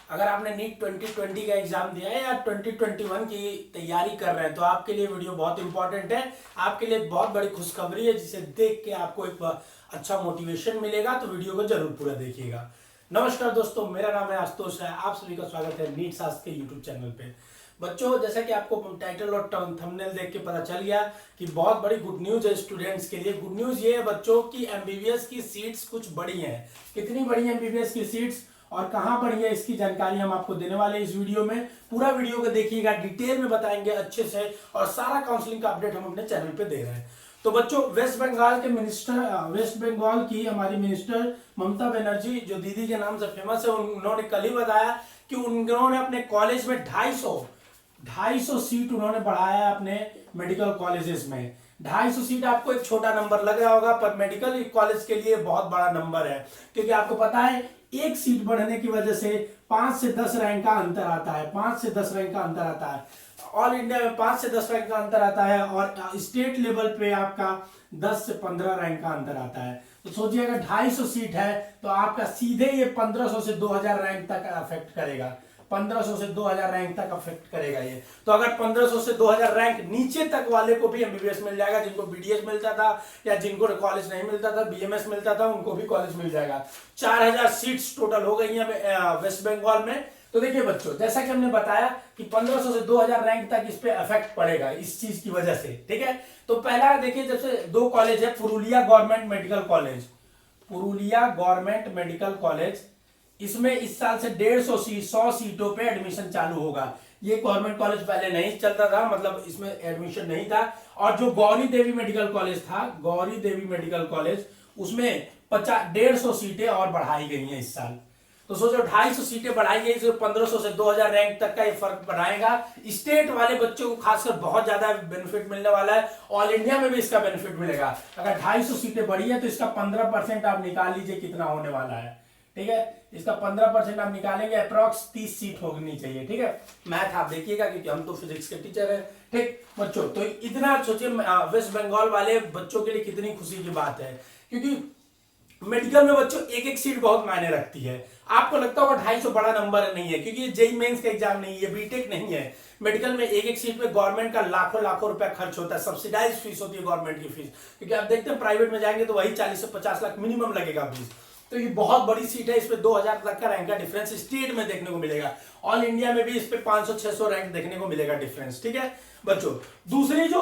अगर आपने नीट 2020 का एग्जाम दिया है या 2021 की तैयारी कर रहे हैं तो आपके लिए वीडियो बहुत इंपॉर्टेंट है। आपके लिए बहुत बड़ी खुशखबरी है जिसे देख के आपको एक अच्छा मोटिवेशन मिलेगा, तो वीडियो को जरूर पूरा देखिएगा। नमस्कार दोस्तों, मेरा नाम है आशुतोष है। आप सभी का स्वागत है नीट शास्त्र के यूट्यूब चैनल पे। बच्चों, जैसा कि आपको टाइटल और थंबनेल देख के पता चल गया कि बहुत बड़ी गुड न्यूज है स्टूडेंट्स के लिए। गुड न्यूज ये है बच्चों की एमबीबीएस की सीट्स कुछ बढ़ी हैं। कितनी बड़ी है एमबीबीएस की सीट्स और कहां बढ़ी है, इसकी जानकारी हम आपको देने वाले हैं इस वीडियो में। पूरा वीडियो को देखिएगा, डिटेल में बताएंगे अच्छे से, और सारा काउंसलिंग का अपडेट हम अपने चैनल पे दे रहे हैं। तो बच्चों, वेस्ट बंगाल के वेस्ट बंगाल की हमारी मिनिस्टर ममता बनर्जी, जो दीदी के नाम से फेमस है, उन्होंने कल ही बताया कि उन्होंने अपने कॉलेज में 250 सीट उन्होंने बढ़ाया है अपने मेडिकल कॉलेजेस में। 250 सीट आपको एक छोटा नंबर लग रहा होगा, पर मेडिकल कॉलेज के लिए बहुत बड़ा नंबर है, क्योंकि आपको पता है एक सीट बढ़ने की वजह से 5 से 10 रैंक का अंतर आता है। 5 से 10 रैंक का अंतर आता है ऑल इंडिया में, 5 से 10 रैंक का अंतर आता है, और स्टेट लेवल पे आपका 10 से 15 रैंक का अंतर आता है। तो सोचिए, अगर 250 सीट है तो आपका सीधे ये 1500 से 2000 रैंक तक अफेक्ट करेगा। 1500 से 2000 रैंक तक अफेक्ट करेगा ये। तो अगर 1500 से 2000 रैंक नीचे तक वाले को भी एमबीबीएस मिल जाएगा, जिनको बीडीएस मिलता था या जिनको कॉलेज नहीं मिलता था, बीएमएस मिलता था, उनको भी कॉलेज मिल जाएगा। 4000 सीट्स टोटल हो गई हैं वेस्ट बंगाल में। तो देखिए बच्चों, जैसा कि हमने बताया कि 1500 से 2000 रैंक तक इस पे इफेक्ट पड़ेगा इस चीज की वजह से, ठीक है। तो पहला देखिए, जब से 2 कॉलेज है, Purulia government medical college, Purulia government medical college, इसमें इस साल से 100 सीटों पे एडमिशन चालू होगा। ये गवर्नमेंट कॉलेज पहले नहीं चलता था, मतलब इसमें एडमिशन नहीं था। और जो गौरी देवी मेडिकल कॉलेज था, गौरी देवी मेडिकल कॉलेज, उसमें 150 सीटें और बढ़ाई गई हैं इस साल। तो सोचो, 250 सीटें बढ़ाई गई, जो 1500 से 2000 रैंक तक का ये फर्क बनाएगा। स्टेट वाले बच्चों को खासकर बहुत ज्यादा बेनिफिट मिलने वाला है। ऑल इंडिया में भी इसका बेनिफिट मिलेगा। अगर 250 सीटें बढ़ी है तो इसका 15% आप निकाल लीजिए कितना होने वाला है, ठीक है। इसका 15% आप निकालेंगे, अप्रॉक्स 30 सीट होनी चाहिए, ठीक है। मैथ आप देखिएगा, क्योंकि हम तो फिजिक्स के टीचर हैं, ठीक बच्चों। तो इतना सोचिए, वेस्ट बंगाल वाले बच्चों के लिए कितनी खुशी की बात है, क्योंकि मेडिकल में बच्चों एक एक सीट बहुत मायने रखती है। आपको लगता होगा 250 बड़ा नंबर नहीं है, क्योंकि ये जेई मेंस का एग्जाम नहीं है, बीटेक नहीं है। मेडिकल में एक एक सीट पे गवर्नमेंट का लाखों लाखों रुपया खर्च होता है। सब्सिडाइज फीस होती है गवर्नमेंट की फीस, क्योंकि आप देखते हैं प्राइवेट में जाएंगे तो वही 40 से 50 लाख मिनिमम लगेगा फीस। तो ये बहुत बड़ी सीट है, इस पे 2000 तक का रैंक का डिफरेंस स्टेट में देखने को मिलेगा। ऑल इंडिया में भी इस पे 500-600 रैंक देखने को मिलेगा डिफरेंस, ठीक है बच्चों। दूसरी जो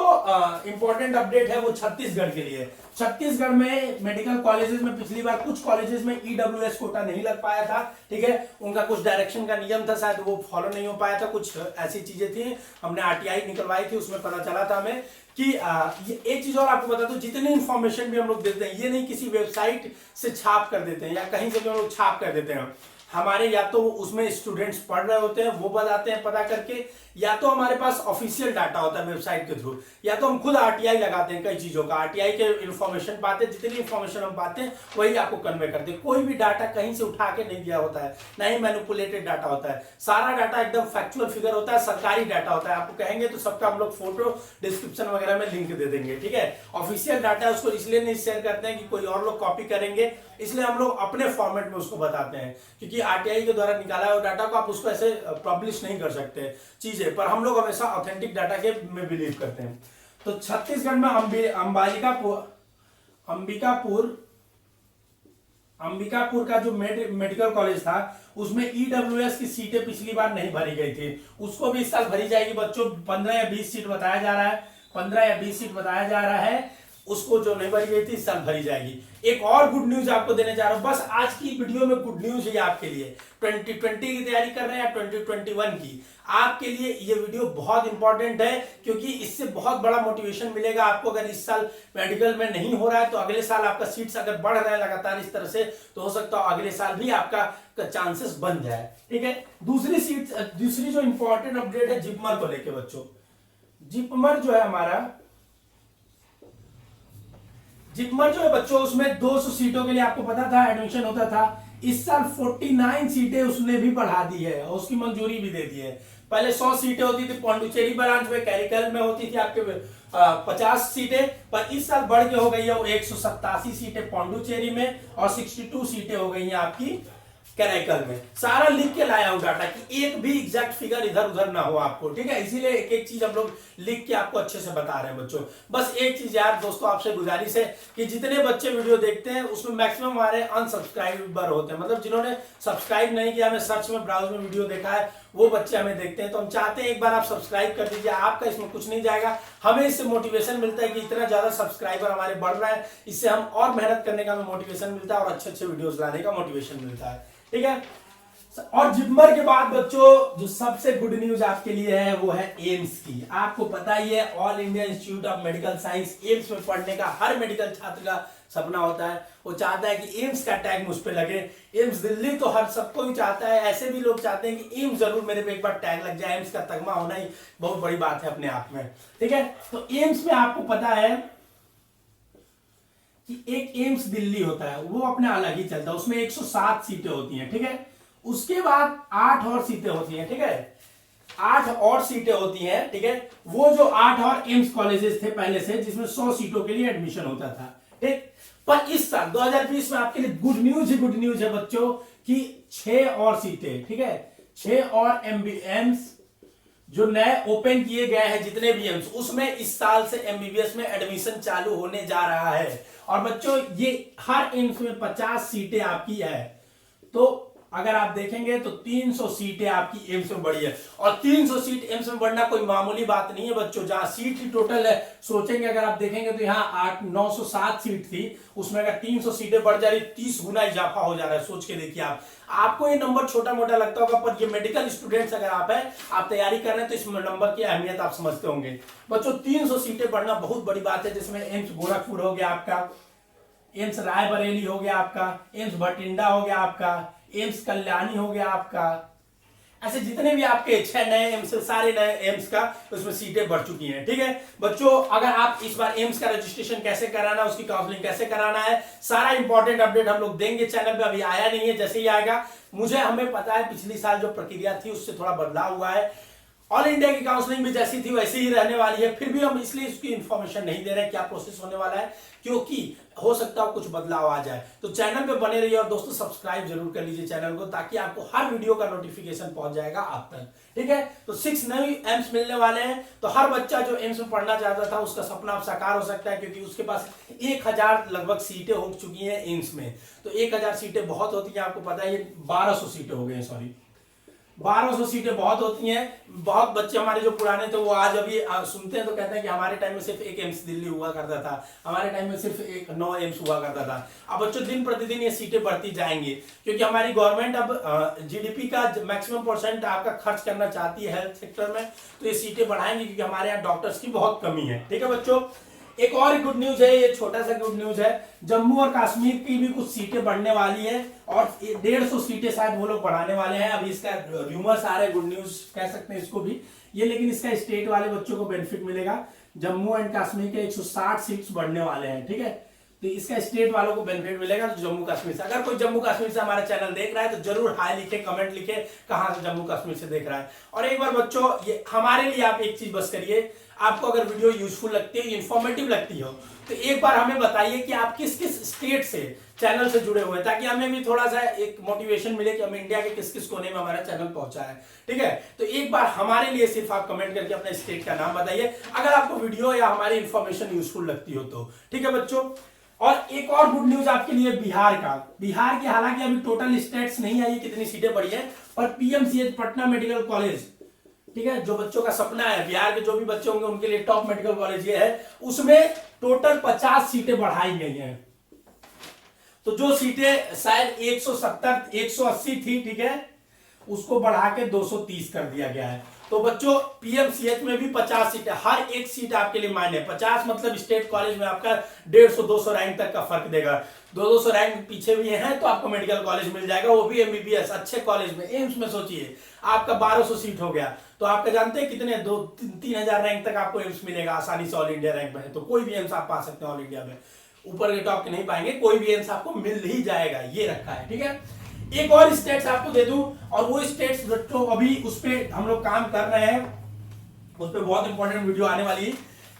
इंपॉर्टेंट अपडेट है वो छत्तीसगढ़ के लिए। छत्तीसगढ़ में मेडिकल कॉलेजेस में पिछली बार कुछ कॉलेजेस में ईडब्ल्यूएस कोटा नहीं लग पाया था, ठीक है। उनका कुछ डायरेक्शन का नियम था, शायद वो फॉलो नहीं हो पाया था, कुछ ऐसी चीजें थी। हमने आरटीआई निकलवाई थी, उसमें पता चला था हमें कि ये एक चीज और आपको बता दूं, जितनी इंफॉर्मेशन भी हम लोग देते हैं, ये नहीं किसी वेबसाइट से छाप कर देते हैं या कहीं से भी हम लोग छाप कर देते हैं। हमारे या तो उसमें स्टूडेंट्स पढ़ रहे होते हैं, वो बताते हैं पता करके, या तो हमारे पास ऑफिशियल डाटा होता है वेबसाइट के थ्रू, या तो हम खुद आरटीआई लगाते हैं कई चीजों का। आरटीआई के इन्फॉर्मेशन पाते हैं, जितनी इन्फॉर्मेशन हम पाते हैं वही आपको कन्वे करते हैं। कोई भी डाटा कहीं से उठा के नहीं दिया होता है, ना ही मैनिपुलेटेड डाटा होता है। सारा डाटा एकदम फैक्चुअल फिगर होता है, सरकारी डाटा होता है। आपको कहेंगे तो सबका हम लोग फोटो डिस्क्रिप्शन वगैरह में लिंक दे देंगे, ठीक है। ऑफिशियल डाटा है, उसको इसलिए नहीं शेयर करते हैं कि कोई और लोग कॉपी करेंगे, इसलिए हम लोग अपने फॉर्मेट में उसको बताते हैं, क्योंकि आरटीआई के द्वारा निकाला हुआ डाटा को आप उसको ऐसे पब्लिश नहीं कर सकते चीजें, पर हम लोग हमेशा ऑथेंटिक डाटा के में बिलीव करते हैं। तो छत्तीसगढ़ में अंबिकापुर का जो मेडिकल कॉलेज था, उसमें ईडब्ल्यूएस की सीटें पिछली बार नहीं भरी गई थी, उसको भी इस साल भरी जाएगी बच्चों। 15 या 20 सीट बताया जा रहा है, 15 या 20 सीट बताया जा रहा है। उसको जो नहीं भरी गई थी इस साल भरी जाएगी। एक और गुड न्यूज आपको देने जा रहा हूं, बस आज की वीडियो में गुड न्यूज है आपके लिए। 2020 की तैयारी कर रहे हैं या 2021 की, आपके लिए ये वीडियो बहुत इंपॉर्टेंट है, क्योंकि इससे बहुत बड़ा मोटिवेशन मिलेगा आपको। अगर इस साल मेडिकल में नहीं हो रहा है तो अगले साल आपका सीट्स अगर बढ़ रहा है लगातार इस तरह से, तो हो सकता है अगले साल भी आपका चांसेस बन जाए, ठीक है। दूसरी जो इंपॉर्टेंट अपडेट है जिपमर को लेके बच्चों। जिपमर जो है हमारा, जिपमर जो है बच्चों, उसमें 200 सीटों के लिए आपको पता था एडमिशन होता था। इस साल 49 सीटें उसने भी बढ़ा दी है और उसकी मंजूरी भी दे दी है। पहले 100 सीटें होती थी पौंडुचेरी ब्रांच में, कैरिकल में होती थी आपके 50 सीटें, पर इस साल बढ़ के हो गई है वो 187 सीटें पौंडुचेरी में, और 62 सीटें हो गई हैं आपकी कैराइकल में। सारा लिख के लाया हूं डाटा कि एक भी एग्जैक्ट फिगर इधर उधर ना हो आपको, ठीक है। इसीलिए एक एक चीज हम लोग लिख के आपको अच्छे से बता रहे हैं बच्चों। बस एक चीज यार दोस्तों आपसे गुजारिश है कि जितने बच्चे वीडियो देखते हैं उसमें मैक्सिमम हमारे अनसब्सक्राइबर होते हैं, मतलब जिन्होंने सब्सक्राइब नहीं किया, हमें सर्च में ब्राउज में वीडियो देखा है, वो बच्चे हमें देखते हैं। तो हम चाहते हैं एक बार आप सब्सक्राइब कर दीजिए, आपका इसमें कुछ नहीं जाएगा, हमें इससे मोटिवेशन मिलता है कि इतना ज्यादा सब्सक्राइबर हमारे बढ़ रहा है, इससे हम और मेहनत करने का हमें मोटिवेशन मिलता है और अच्छे अच्छे वीडियोस लाने का मोटिवेशन मिलता है, ठीक है। और जिपमर के बाद बच्चों जो सबसे गुड न्यूज आपके लिए है वो है एम्स की। आपको पता ही है all India institute of medical science AIIMS में पढ़ने का हर मेडिकल छात्र का सपना होता है। वो चाहता है कि एम्स का टैग मुझ पे लगे। एम्स दिल्ली तो हर सबको ही चाहता है, ऐसे भी लोग चाहते हैं कि एम्स जरूर मेरे पे एक बार टैग लग जाए। एम्स का तगमा होना ही बहुत बड़ी बात है अपने आप में, ठीक है। तो एम्स में आपको पता है कि एक एम्स दिल्ली होता है, वो अपने अलग ही चलता है, उसमें 107 सीटें होती हैं, ठीक है। उसके बाद 8 और सीटें होती हैं, ठीक है, 8 और सीटें होती हैं, ठीक है। वो जो 8 और एम्स कॉलेजेस थे पहले से, जिसमें 100 सीटों के लिए एडमिशन होता था, ठीक। पर इस साल 2020 में आपके लिए गुड न्यूज है बच्चों कि 6 और सीटें, ठीक है, 6 और एम्स जो नए ओपन किए गए हैं, जितने भी एम्स, उसमें इस साल से एमबीबीएस में एडमिशन चालू होने जा रहा है। और बच्चों ये हर एम्स में 50 सीटें आपकी है, तो अगर आप देखेंगे तो 300 सीटें आपकी एम्स में बढ़ी है। और 300 सीट एम्स में बढ़ना कोई मामूली बात नहीं है बच्चों। जहां सीट ही टोटल है, सोचेंगे अगर आप देखेंगे तो यहाँ 907 सीट थी, उसमें अगर 300 सीटें बढ़ जा रही, 30 गुना इजाफा हो जा रहा है। सोच के देखिए आप, आपको ये नंबर छोटा मोटा लगता होगा, पर ये मेडिकल स्टूडेंट्स अगर आप हैं, आप तैयारी कर रहे हैं, तो इस नंबर की अहमियत आप समझते होंगे बच्चों। 300 सीटें बढ़ना बहुत बड़ी बात है, जिसमें एम्स गोरखपुर हो गया आपका, एम्स रायबरेली हो गया आपका, एम्स भटिंडा हो गया आपका, एम्स कल्याणी हो गया आपका, ऐसे जितने भी आपके 6 नए एम्स, सारे नए एम्स का उसमें सीटें बढ़ चुकी हैं, ठीक है बच्चों। अगर आप इस बार एम्स का रजिस्ट्रेशन कैसे कराना है, उसकी काउंसलिंग कैसे कराना है, सारा इंपॉर्टेंट अपडेट हम लोग देंगे। चैनल पे अभी आया नहीं है, जैसे ही आएगा हमें पता है पिछली साल जो प्रक्रिया थी उससे थोड़ा बदलाव हुआ है। ऑल इंडिया की काउंसलिंग भी जैसी थी वैसी ही रहने वाली है, फिर भी हम इसलिए इसकी इंफॉर्मेशन नहीं दे रहे हैं क्या प्रोसेस होने वाला है, क्योंकि हो सकता है कुछ बदलाव आ जाए। तो चैनल पे बने रहिए और दोस्तों सब्सक्राइब जरूर कर लीजिए चैनल को, ताकि आपको हर वीडियो का नोटिफिकेशन पहुंच जाएगा आप तक, ठीक है। तो 6 नए एम्स मिलने वाले हैं, तो हर बच्चा जो एम्स में पढ़ना चाहता था उसका सपना अब साकार हो सकता है, क्योंकि उसके पास 1000 लगभग सीटें हो चुकी हैं एम्स में। तो 1000 सीटें बहुत होती है, आपको पता है, ये 1200 सीटें हो गई, सॉरी 1200 सीटें बहुत होती हैं। बहुत बच्चे हमारे जो पुराने थे वो आज अभी सुनते हैं तो कहते हैं कि हमारे टाइम में सिर्फ एक एम्स दिल्ली हुआ करता था, हमारे टाइम में सिर्फ 9 एम्स हुआ करता था। अब बच्चों दिन प्रतिदिन ये सीटें बढ़ती जाएंगी, क्योंकि हमारी गवर्नमेंट अब जीडीपी का मैक्सिमम % आपका खर्च करना चाहती है हेल्थ सेक्टर में, तो ये सीटें बढ़ाएंगे, क्योंकि हमारे यहाँ डॉक्टर्स की बहुत कमी है, ठीक है बच्चों। एक और गुड न्यूज है, ये छोटा सा गुड न्यूज है, जम्मू और कश्मीर की भी कुछ सीटें बढ़ने वाली है और 150 सीटें शायद वो लोग बढ़ाने वाले हैं। अभी इसका रूमर्स आ रहे हैं, गुड न्यूज कह सकते हैं इसको भी ये, लेकिन इसका स्टेट वाले बच्चों को बेनिफिट मिलेगा। जम्मू एंड कश्मीर के 160 सीट्स बढ़ने वाले हैं, ठीक है, तो इसका स्टेट वालों को बेनिफिट मिलेगा जम्मू कश्मीर से। अगर कोई जम्मू कश्मीर से हमारा चैनल देख रहा है तो जरूर हाई लिखे, कमेंट लिखे कहां से जम्मू कश्मीर से देख रहा है। और एक बार बच्चों ये हमारे लिए आप एक चीज बस करिए, आपको अगर वीडियो यूजफुल लगती है, इंफॉर्मेटिव लगती हो, तो एक बार हमें बताइए कि आप किस किस स्टेट से चैनल से जुड़े हुए हैं, ताकि हमें भी थोड़ा सा एक मोटिवेशन मिले कि हम इंडिया के किस किस कोने में हमारा चैनल पहुंचा है, ठीक है। तो एक बार हमारे लिए सिर्फ आप कमेंट करके अपने स्टेट का नाम बताइए, अगर आपको वीडियो या हमारी इंफॉर्मेशन यूजफुल लगती हो तो, ठीक है बच्चों। और एक और गुड न्यूज आपके लिए बिहार का, बिहार की हालांकि अभी टोटल स्टेट्स नहीं आई कितनी सीटें बढ़ी है, पर पीएमसीएच पटना मेडिकल कॉलेज, ठीक है, जो बच्चों का सपना है, बिहार के जो भी बच्चे होंगे उनके लिए टॉप मेडिकल कॉलेज ये है, उसमें टोटल 50 सीटें बढ़ाई गई हैं। तो जो सीटें शायद 170 180 थी, ठीक है, उसको बढ़ा के 230 कर दिया गया है। तो बच्चों पीएमसीएच में भी 50 सीट है, हर एक सीट आपके लिए मायने। 50 मतलब स्टेट कॉलेज में आपका 150-200 रैंक तक का फर्क देगा। 200 रैंक पीछे भी है तो आपको मेडिकल कॉलेज मिल जाएगा, वो भी एमबीबीएस अच्छे कॉलेज में। एम्स में सोचिए आपका 1200 सीट हो गया, तो आपका जानते हैं कितने 2-3 हजार रैंक तक आपको एम्स मिलेगा आसानी से, ऑल इंडिया रैंक में है तो कोई भी एम्स आप पा सकते हैं ऑल इंडिया में, ऊपर के टॉप के नहीं पाएंगे, कोई भी एम्स आपको मिल ही जाएगा, ये रखा है, ठीक है। एक और स्टेट्स आपको दे दूं, और वो स्टेट्स बच्चों अभी उस पर हम लोग काम कर रहे हैं, उस पर बहुत इंपॉर्टेंट वीडियो आने वाली है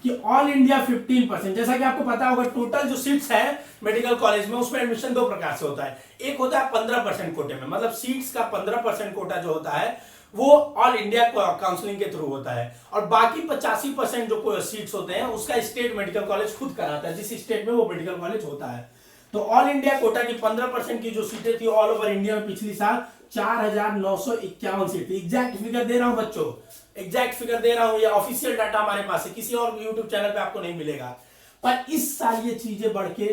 कि ऑल इंडिया 15%, जैसा कि आपको पता होगा टोटल जो सीट्स है मेडिकल कॉलेज में उसमें एडमिशन दो प्रकार से होता है। एक होता है 15% कोटे में, मतलब सीट्स का 15% कोटा जो होता है वो ऑल इंडिया काउंसलिंग के थ्रू होता है, और बाकी 85% जो सीट्स होते हैं उसका स्टेट मेडिकल कॉलेज खुद कराता है, जिस स्टेट में वो मेडिकल कॉलेज होता है। तो ऑल इंडिया कोटा की 15% की जो सीटें थी ऑल ओवर इंडिया में पिछली साल 4,951 सीट थी। एग्जैक्ट फिगर दे रहा हूं बच्चों, एग्जैक्ट फिगर दे रहा हूं, ये ऑफिशियल डाटा हमारे पास है, किसी और यूट्यूब चैनल पे आपको नहीं मिलेगा। पर इस साल ये चीजें बढ़ के,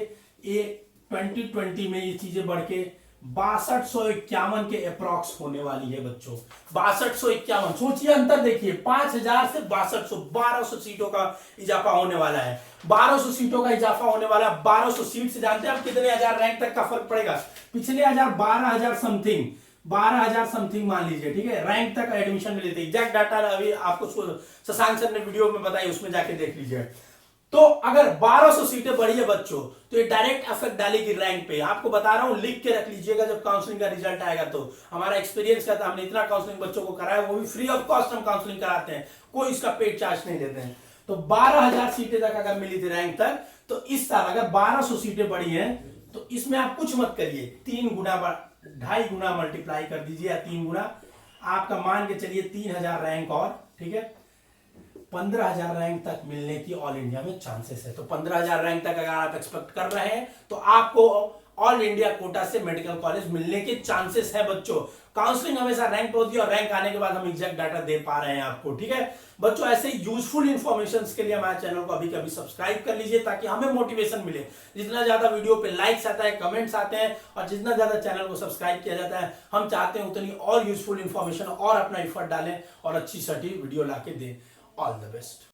ये 2020 में ये चीजें बढ़ के 6251 के अप्रॉक्स होने वाली है बच्चों। 6251, सोचिए अंतर देखिए, 5000 से 6200, 1200 सीटों का इजाफा होने वाला है। 1200 सीटों का इजाफा होने वाला है। 1200 सीट से जानते हैं आप कितने हजार रैंक तक का फर्क पड़ेगा? पिछले हजार 12,000 समथिंग, 12,000 समथिंग मान लीजिए, ठीक है, रैंक तक एडमिशन मिली थी। एग्जैक्ट डाटा अभी आपको शशांक सर ने वीडियो में बताई, उसमें जाके देख लीजिए। तो अगर 1200 सीटें बढ़ी है बच्चों, तो ये डायरेक्ट इफेक्ट डालेगी रैंक पे। आपको बता रहा हूं, लिख के रख लीजिएगा, जब काउंसलिंग का रिजल्ट आएगा तो। हमारा एक्सपीरियंस क्या था, हमने इतना काउंसलिंग बच्चों को कराया, वो भी फ्री ऑफ कॉस्ट हम काउंसलिंग कराते हैं, कोई इसका पेड चार्ज नहीं लेते हैं। तो 12,000 सीटें तक अगर मिली थी रैंक तक, तो इस साल अगर 1200 सीटें बढ़ी हैं, तो इसमें आप कुछ मत करिए, 3 गुना 2.5 गुना मल्टीप्लाई कर दीजिए, या 3 गुना, आपका मान के चलिए 3,000 रैंक और, ठीक है, 15,000 रैंक तक मिलने की ऑल इंडिया में चांसेस है। तो 15,000 रैंक तक अगर आप एक्सपेक्ट कर रहे हैं, तो आपको ऑल इंडिया कोटा से मेडिकल कॉलेज मिलने के चांसेस है बच्चों। काउंसलिंग हमेशा रैंक होती है, और रैंक आने के बाद हम एग्जैक्ट डाटा दे पा रहे हैं आपको, ठीक है बच्चों। ऐसे यूजफुल इंफॉर्मेशन के लिए हमारे चैनल को अभी कभी सब्सक्राइब कर लीजिए, ताकि हमें मोटिवेशन मिले। जितना ज्यादा वीडियो पे लाइक्स आता है, कमेंट्स आते हैं, और जितना ज्यादा चैनल को सब्सक्राइब किया जाता है, हम चाहते हैं उतनी और यूजफुल इंफॉर्मेशन और अपना एफर्ट डालें और अच्छी सटीक वीडियो लाके दें। All the best.